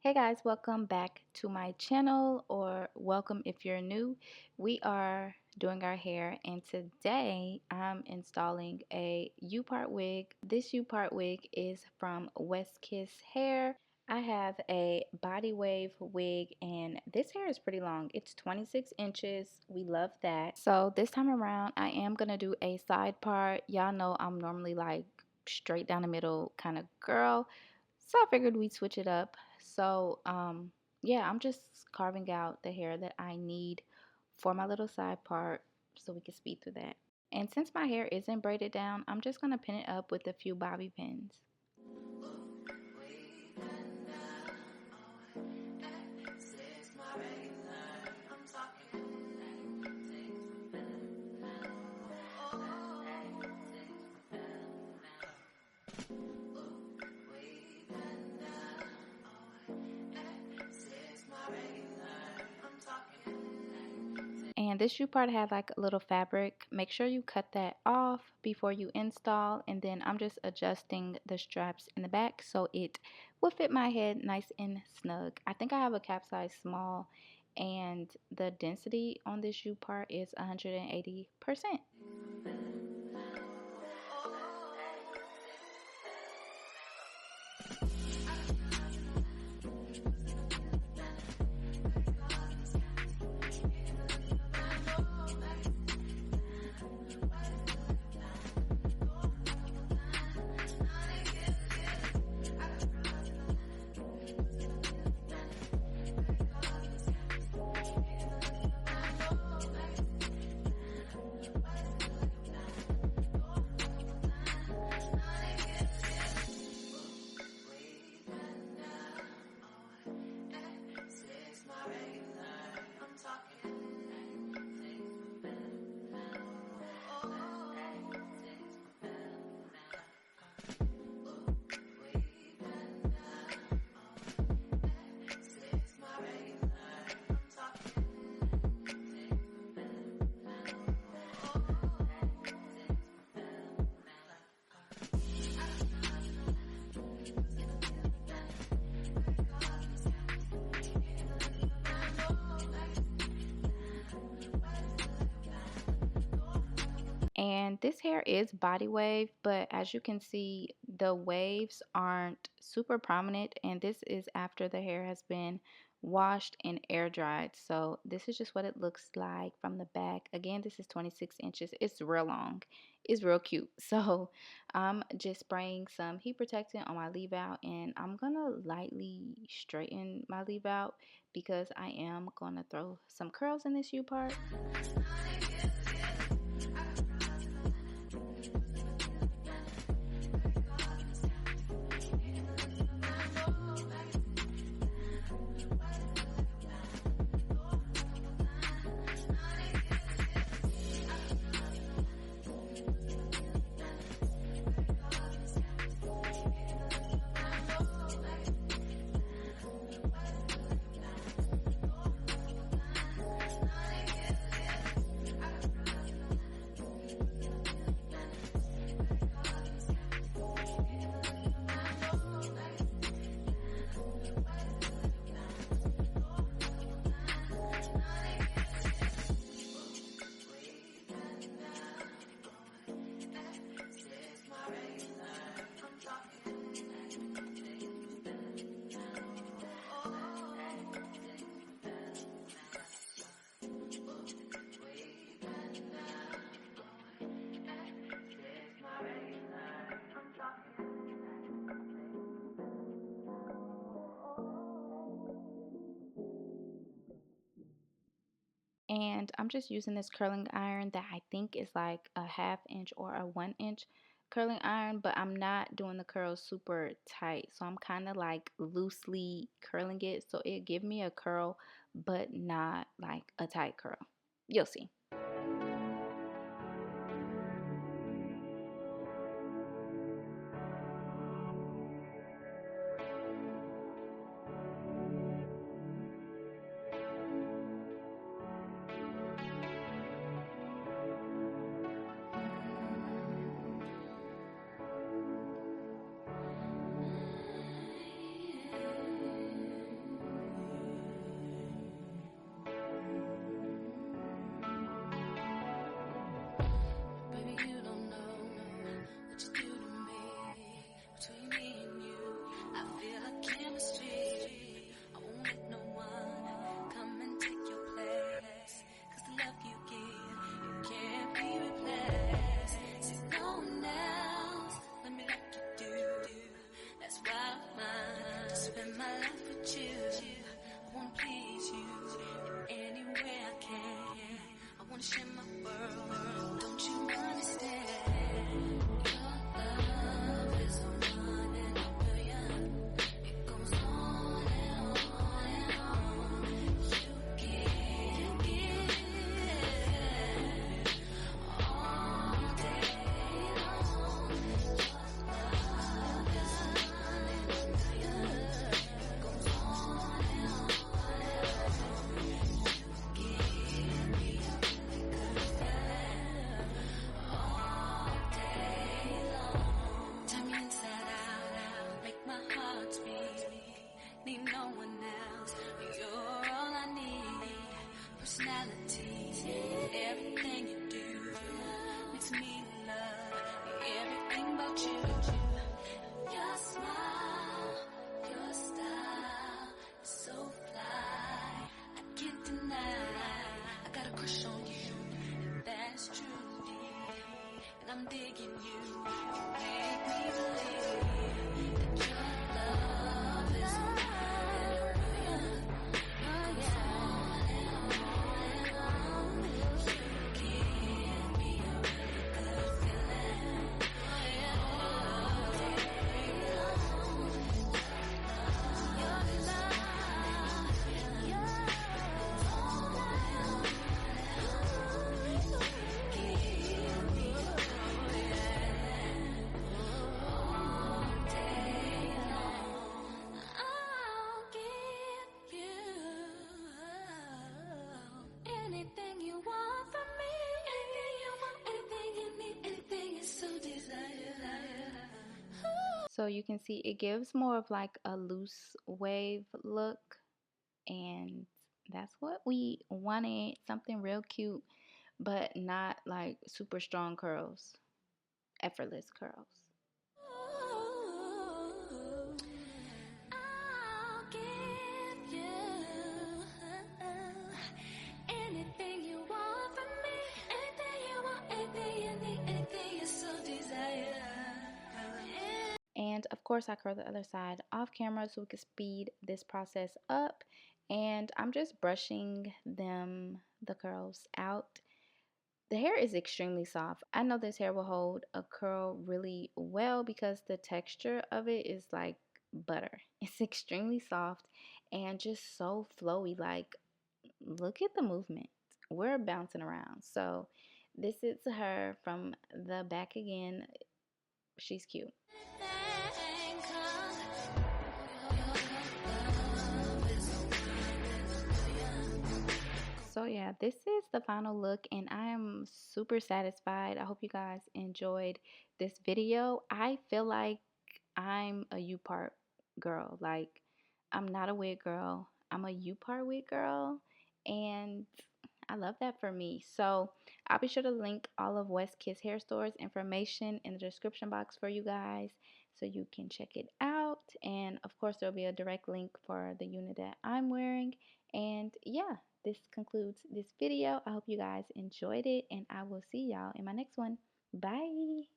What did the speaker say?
Hey guys, welcome back to my channel, or welcome if you're new. We are doing our hair, and today I'm installing a Upart wig. This Upart wig is from Westkiss hair. I have a body wave wig, and this hair is pretty long. It's 26 inches. We love that. So this time around I am gonna do a side part. Y'all know I'm normally like straight down the middle kind of girl, so I figured we'd switch it up. So yeah, I'm just carving out the hair that I need for my little side part so we can speed through that. And since my hair isn't braided down, I'm just going to pin it up with a few bobby pins. And this shoe part had like a little fabric. Make sure you cut that off before you install. And then I'm just adjusting the straps in the back so it will fit my head nice and snug. I think I have a cap size small, and the density on this shoe part is 180%. And this hair is body wave, but as you can see, the waves aren't super prominent, and this is after the hair has been washed and air dried. So this is just what it looks like from the back. Again, this is 26 inches. It's real long. It's real cute. So I'm just spraying some heat protectant on my leave out, and I'm gonna lightly straighten my leave out because I am gonna throw some curls in this U part. And I'm just using this curling iron that I think is like a 1/2 inch or a 1 inch curling iron, but I'm not doing the curls super tight. So I'm kind of like loosely curling it. So it give me a curl, but not like a tight curl. You'll see. Anything you want from me, anything you want, anything you need, anything is so desire. So you can see it gives more of like a loose wave look, and that's what we wanted, something real cute but not like super strong curls, effortless curls. I'll give you anything you want from me, anything you want, anything you need, anything you so desire. And of course I curl the other side off camera so we can speed this process up, and I'm just brushing the curls out. The hair is extremely soft. I know this hair will hold a curl really well because the texture of it is like butter. It's extremely soft and just so flowy. Like, look at the movement. We're bouncing around. So this is her from the back again. She's cute. So yeah, this is the final look and I am super satisfied. I hope you guys enjoyed this video. I feel like I'm a U-part girl. Like, I'm not a wig girl. I'm a U-part wig girl, and I love that for me. So I'll be sure to link all of Westkiss hair stores information in the description box for you guys so you can check it out. And of course, there'll be a direct link for the unit that I'm wearing. And yeah, this concludes this video. I hope you guys enjoyed it, and I will see y'all in my next one. Bye.